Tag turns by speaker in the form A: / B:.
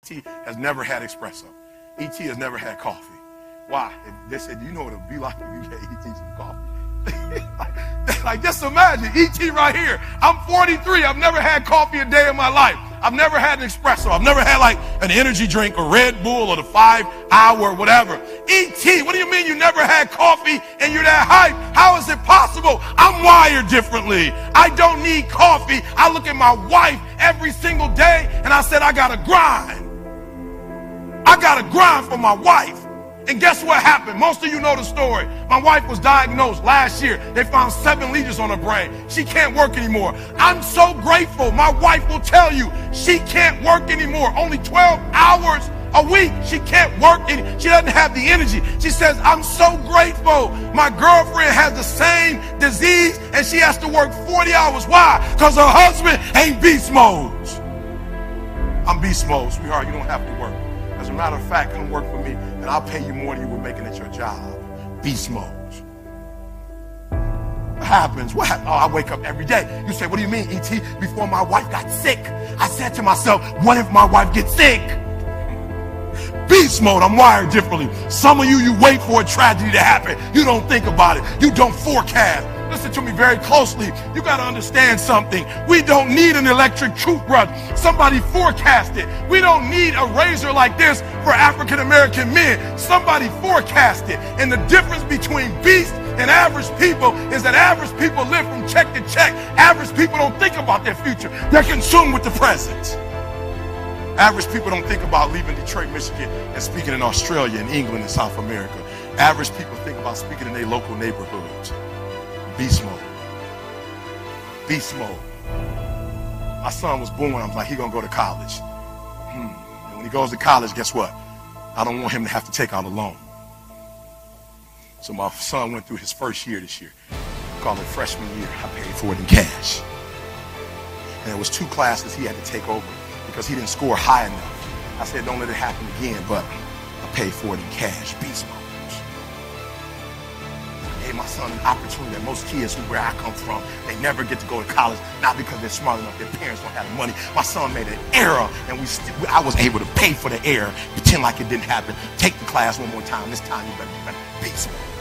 A: E.T. has never had espresso. E.T. has never had coffee. Why? They said, you know what it would be like if you gave E.T. some coffee? like, just imagine, E.T. right here. I'm 43. I've never had coffee a day in my life. I've never had an espresso. I've never had like an energy drink or Red Bull or the 5-hour whatever. E.T., what do you mean you never had coffee and you're that hype? How is it possible? I'm wired differently. I don't need coffee. I look at my wife every single day and I said, I gotta grind. I gotta grind for my wife. And guess what happened? Most of you know the story. My wife was diagnosed last year. They found 7 lesions on her brain. She can't work anymore. I'm so grateful. My wife will tell you she can't work anymore. Only 12 hours a week. She can't work. She doesn't have the energy. She says, I'm so grateful. My girlfriend has the same disease and she has to work 40 hours. Why? Because her husband ain't beast mode. I'm beast mode, sweetheart. You don't have to work. As a matter of fact, come work for me and I'll pay you more than you were making at your job. Beast mode. What happens? What happens? Oh, I wake up every day. You say, what do you mean, E.T.? Before my wife got sick, I said to myself, what if my wife gets sick? Beast mode. I'm wired differently. Some of you, you wait for a tragedy to happen. You don't think about it. You don't forecast. Listen to me very closely. You got to understand something. We don't need an electric toothbrush. Somebody forecast it. We don't need a razor like this for African American men. Somebody forecast it. And the difference between beast and average people is that average people live from check to check. Average people don't think about their future. They're consumed with the present. Average people don't think about leaving Detroit, Michigan and speaking in Australia and England and South America. Average people think about speaking in their local neighborhoods. Beast mode. Beast mode. My son was born. I was like, he's going to go to college. And when he goes to college, guess what? I don't want him to have to take out a loan. So my son went through his first year this year. Called it freshman year. I paid for it in cash. And there was 2 classes he had to take over because he didn't score high enough. I said, don't let it happen again, but I paid for it in cash. Beast mode. Gave my son an opportunity that most kids from where I come from, they never get to go to college, not because they're smart enough, their parents don't have the money. My son made an error, and I was able to pay for the error, pretend like it didn't happen, take the class one more time, this time you better be beast mode.